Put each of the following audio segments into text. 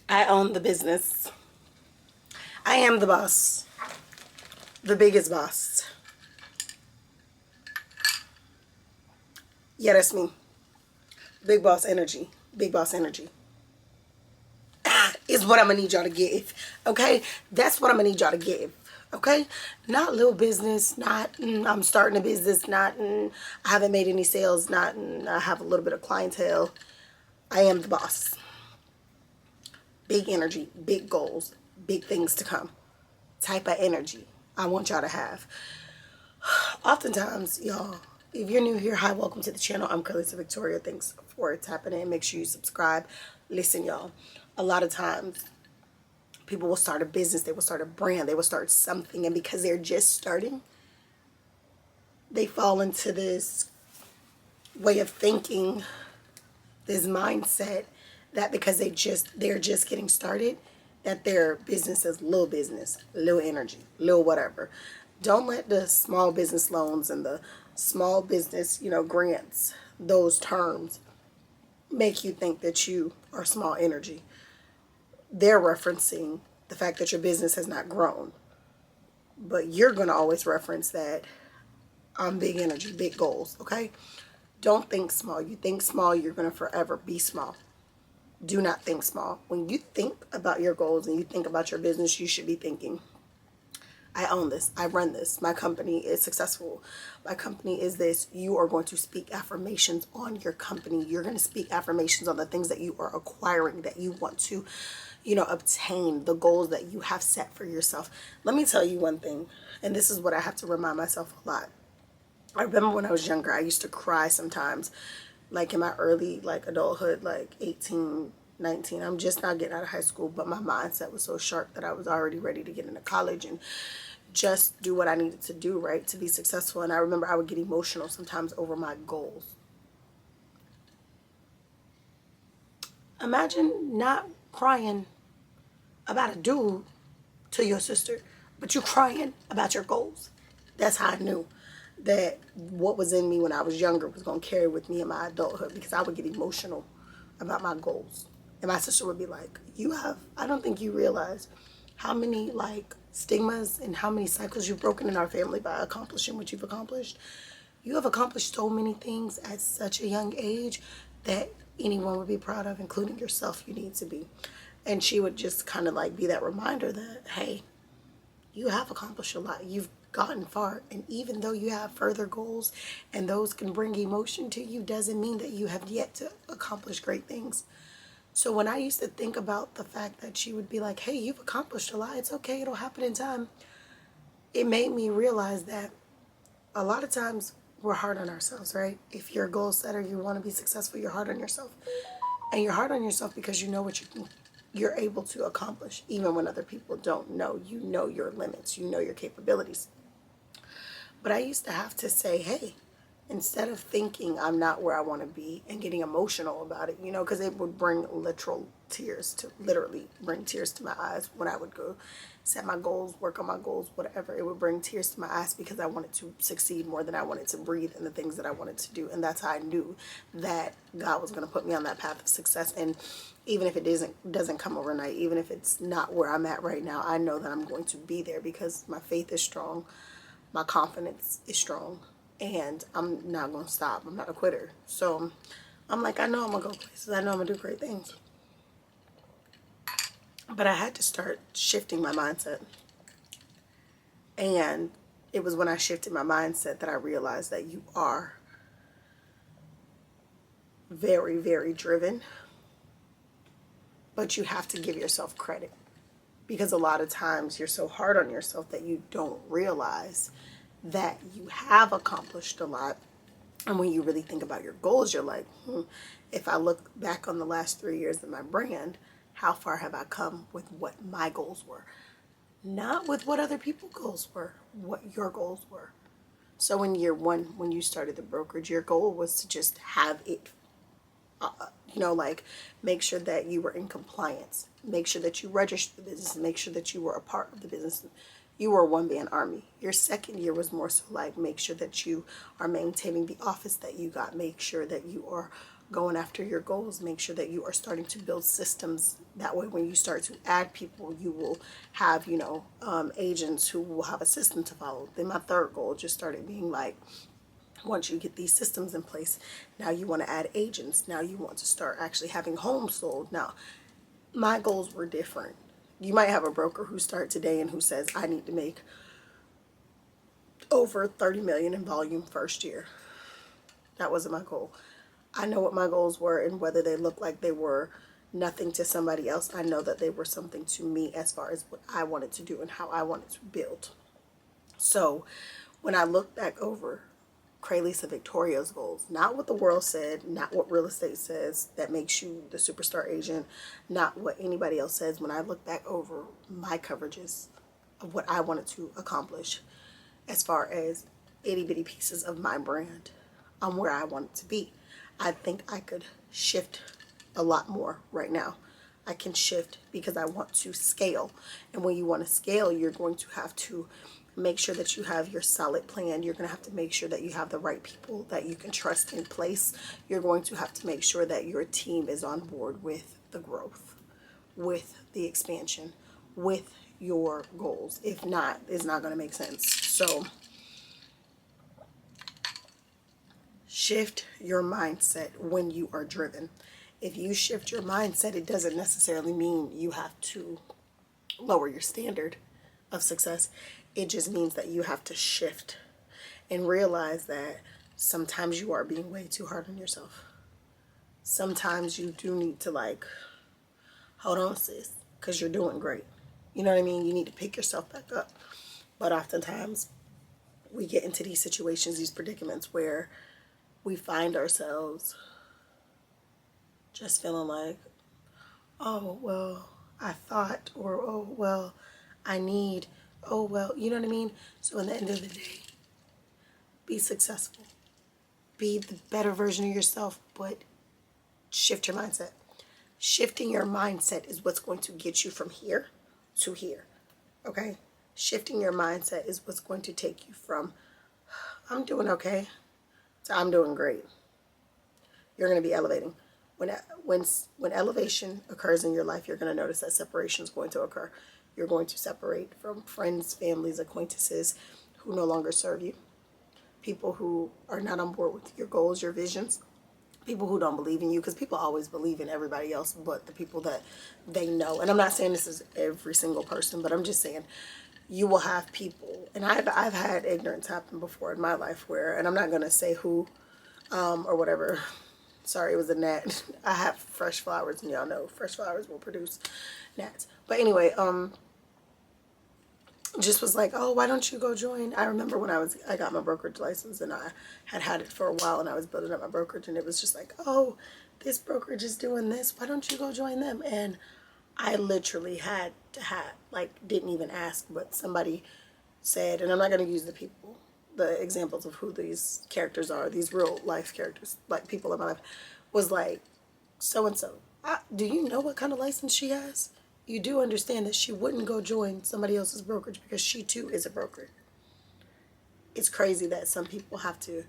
I own the business. I am the boss. The biggest boss. Yeah, that's me. Big boss energy. Big boss energy. Is what I'm gonna need y'all to give. Okay? That's what I'm gonna need y'all to give. Okay? Not little business, not I'm starting a business, not I haven't made any sales, not I have a little bit of clientele. I am the boss. Big energy, big goals, big things to come. Type of energy I want y'all to have. Oftentimes, y'all, if you're new here, hi, welcome to the channel. I'm Carlissa Victoria. Thanks for tapping in. Make sure you subscribe. Listen, y'all, a lot of times people will start a business, they will start a brand, they will start something, and because they're just starting, they fall into this way of thinking, this mindset that because they're just getting started, that their business is little energy, little whatever. Don't let the small business loans and the small business, grants, those terms make you think that you are small energy. They're referencing the fact that your business has not grown. But you're going to always reference that I'm big energy, big goals, okay? Don't think small. You think small, you're going to forever be small. Do not think small. When you think about your goals and you think about your business, you should be thinking, I own this. I run this. My company is successful. My company is this. You are going to speak affirmations on your company. You're going to speak affirmations on the things that you are acquiring, that you want to, obtain, the goals that you have set for yourself. Let me tell you one thing, and this is what I have to remind myself a lot. I remember when I was younger, I used to cry sometimes, like in my early adulthood, like 18, 19. I'm just not getting out of high school, but my mindset was so sharp that I was already ready to get into college and just do what I needed to do, right, to be successful. And I remember I would get emotional sometimes over my goals. Imagine not crying about a dude to your sister, but you crying about your goals. That's how I knew that what was in me when I was younger was going to carry with me in my adulthood, because I would get emotional about my goals. And my sister would be like, I don't think you realize how many stigmas and how many cycles you've broken in our family by accomplishing what you've accomplished. You have accomplished so many things at such a young age that anyone would be proud of, including yourself. You need to be. And she would just kind of be that reminder that, hey, you have accomplished a lot. You've gotten far. And even though you have further goals and those can bring emotion to you, doesn't mean that you have yet to accomplish great things. So when I used to think about the fact that she would be like, hey, you've accomplished a lot, it's okay, it'll happen in time, it made me realize that a lot of times we're hard on ourselves, right? If you're a goal setter, you want to be successful, you're hard on yourself. And you're hard on yourself because you know what you're able to accomplish, even when other people don't know. You know your limits, you know your capabilities. But I used to have to say, hey, instead of thinking I'm not where I want to be and getting emotional about it, because it would bring literally bring tears to my eyes when I would go set my goals, work on my goals, whatever. It would bring tears to my eyes because I wanted to succeed more than I wanted to breathe in the things that I wanted to do. And that's how I knew that God was going to put me on that path of success. And even if it doesn't come overnight, even if it's not where I'm at right now, I know that I'm going to be there because my faith is strong. My confidence is strong, and I'm not going to stop. I'm not a quitter. So I'm like, I know I'm going to go places. I know I'm going to do great things. But I had to start shifting my mindset. And it was when I shifted my mindset that I realized that you are very, very driven, but you have to give yourself credit. Because a lot of times you're so hard on yourself that you don't realize that you have accomplished a lot. And when you really think about your goals, you're like, if I look back on the last 3 years of my brand, how far have I come with what my goals were? Not with what other people's goals were, what your goals were. So in year one, when you started the brokerage, your goal was to just have it make sure that you were in compliance, make sure that you registered the business, make sure that you were a part of the business. You were a one-man army. Your second year was more so make sure that you are maintaining the office that you got, make sure that you are going after your goals, make sure that you are starting to build systems. That way, when you start to add people, you will have, agents who will have a system to follow. Then my third goal just started being like, once you get these systems in place, now you want to add agents. Now you want to start actually having homes sold. Now, my goals were different. You might have a broker who starts today and who says, I need to make over 30 million in volume first year. That wasn't my goal. I know what my goals were, and whether they looked like they were nothing to somebody else, I know that they were something to me as far as what I wanted to do and how I wanted to build. So when I look back over Craylisa Victoria's goals, not what the world said, not what real estate says that makes you the superstar agent, not what anybody else says, when I look back over my coverages of what I wanted to accomplish as far as itty bitty pieces of my brand, I'm where I want it to be. I think I could shift a lot more right now. I can shift because I want to scale. And when you want to scale, you're going to have to make sure that you have your solid plan. You're going to have to make sure that you have the right people that you can trust in place. You're going to have to make sure that your team is on board with the growth, with the expansion, with your goals. If not, it's not going to make sense. So shift your mindset when you are driven. If you shift your mindset, it doesn't necessarily mean you have to lower your standard of success. It just means that you have to shift and realize that sometimes you are being way too hard on yourself. Sometimes you do need to hold on, sis, because you're doing great. You know what I mean? You need to pick yourself back up. But oftentimes we get into these situations, these predicaments where we find ourselves just feeling like, oh, well, I thought, or, oh, well, I need, oh, well, you know what I mean? So in the end of the day, be successful. Be the better version of yourself, but shift your mindset. Shifting your mindset is what's going to get you from here to here, okay? Shifting your mindset is what's going to take you from, I'm doing okay, to I'm doing great. You're going to be elevating. When elevation occurs in your life, you're going to notice that separation is going to occur. You're going to separate from friends, families, acquaintances who no longer serve you, people who are not on board with your goals, your visions, people who don't believe in you, because people always believe in everybody else but the people that they know. And I'm not saying this is every single person, but I'm just saying you will have people, and I've had ignorance happen before in my life where, and I'm not going to say who or whatever. Sorry, it was a gnat. I have fresh flowers, and y'all know fresh flowers will produce gnats. But anyway, just was like, oh, why don't you go join? I remember when I got my brokerage license, and I had it for a while, and I was building up my brokerage, and it was just like, oh, this brokerage is doing this. Why don't you go join them? And I literally had to didn't even ask, but somebody said, and I'm not going to use the examples of who these characters are, these real life characters, like people in my life, was like, so-and-so, do you know what kind of license she has? You do understand that she wouldn't go join somebody else's brokerage because she too is a broker. It's crazy that some people have to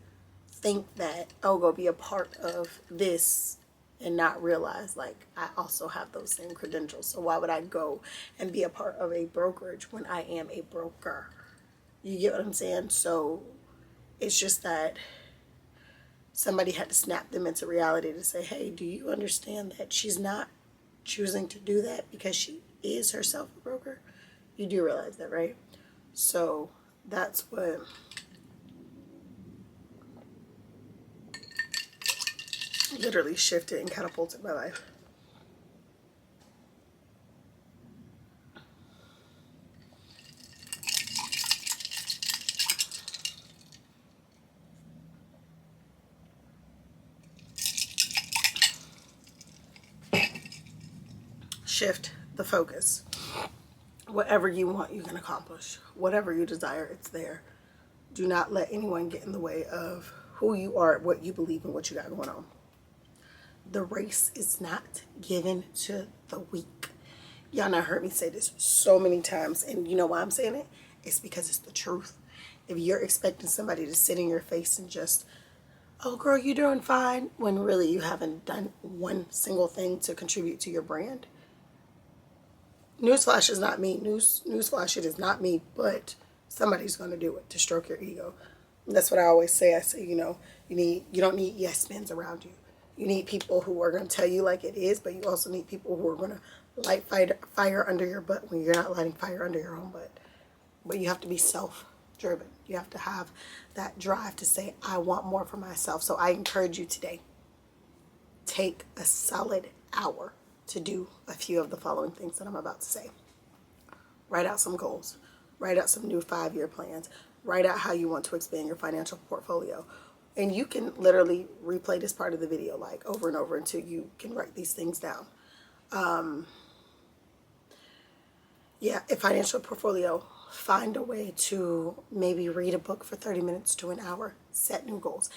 think that, oh, go be a part of this and not realize, I also have those same credentials. So why would I go and be a part of a brokerage when I am a broker? You get what I'm saying? So it's just that somebody had to snap them into reality to say, hey, do you understand that she's not choosing to do that because she is herself a broker? You do realize that, right? So that's what literally shifted and catapulted my life. Shift the focus. Whatever you want, you can accomplish. Whatever you desire, it's there. Do not let anyone get in the way of who you are, what you believe, and what you got going on. The race is not given to the weak. Y'all not heard me say this so many times, and you know why I'm saying it? It's because it's the truth. If you're expecting somebody to sit in your face and just oh girl, you're doing fine, when really you haven't done one single thing to contribute to your brand. Newsflash is not me. Newsflash, it is not me, but somebody's going to do it to stroke your ego. That's what I always say. I say, you don't need yes men around you. You need people who are going to tell you like it is, but you also need people who are going to light fire under your butt when you're not lighting fire under your own butt. But you have to be self-driven. You have to have that drive to say, I want more for myself. So I encourage you today, take a solid hour to do a few of the following things that I'm about to say. Write out some goals. Write out some new 5-year plans. Write out how you want to expand your financial portfolio. And you can literally replay this part of the video like over and over until you can write these things down. Yeah, a financial portfolio. Find a way to maybe read a book for 30 minutes to an hour. Set new goals.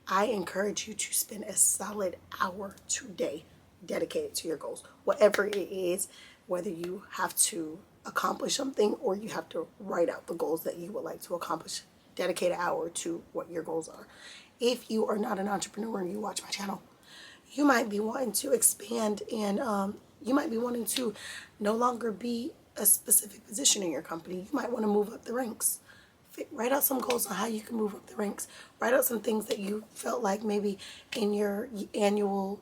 I encourage you to spend a solid hour today dedicated to your goals. Whatever it is, whether you have to accomplish something or you have to write out the goals that you would like to accomplish, dedicate an hour to what your goals are. If you are not an entrepreneur and you watch my channel, you might be wanting to expand and you might be wanting to no longer be a specific position in your company. You might want to move up the ranks. Write out some goals on how you can move up the ranks. Write out some things that you felt like maybe in your annual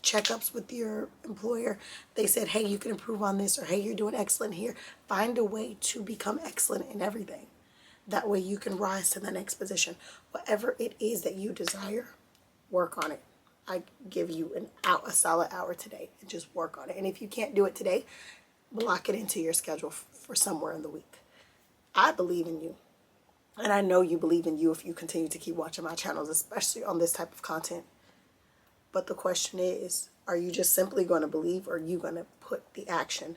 checkups with your employer, they said, hey, you can improve on this, or hey, you're doing excellent here. Find a way to become excellent in everything. That way you can rise to the next position. Whatever it is that you desire, work on it. I give you a solid hour today and just work on it. And if you can't do it today, block it into your schedule for somewhere in the week. I believe in you. And I know you believe in you if you continue to keep watching my channels, especially on this type of content. But the question is, are you just simply going to believe, or are you going to put the action?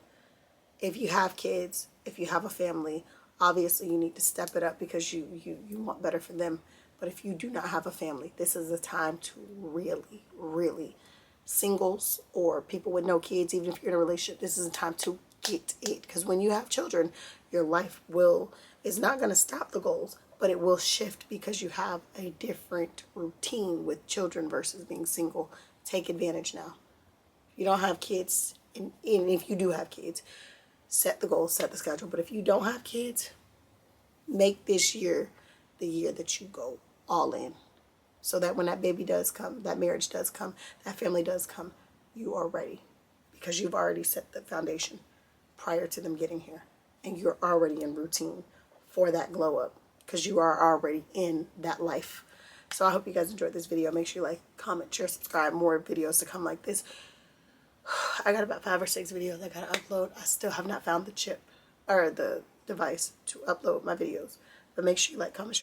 If you have kids, if you have a family, obviously you need to step it up because you want better for them. But if you do not have a family, this is a time to really, really, singles or people with no kids, even if you're in a relationship, this is a time to get it. Because when you have children, your life is not going to stop the goals, but it will shift because you have a different routine with children versus being single. Take advantage now. You don't have kids, and if you do have kids, set the goals, set the schedule. But if you don't have kids, make this year the year that you go all in. So that when that baby does come, that marriage does come, that family does come, you are ready. Because you've already set the foundation prior to them getting here. And you're already in routine for that glow up. Because you are already in that life. So I hope you guys enjoyed this video. Make sure you like, comment, share, subscribe. More videos to come like this. I got about 5 or 6 videos I gotta upload. I still have not found the chip or the device to upload my videos. But make sure you like, comment, share.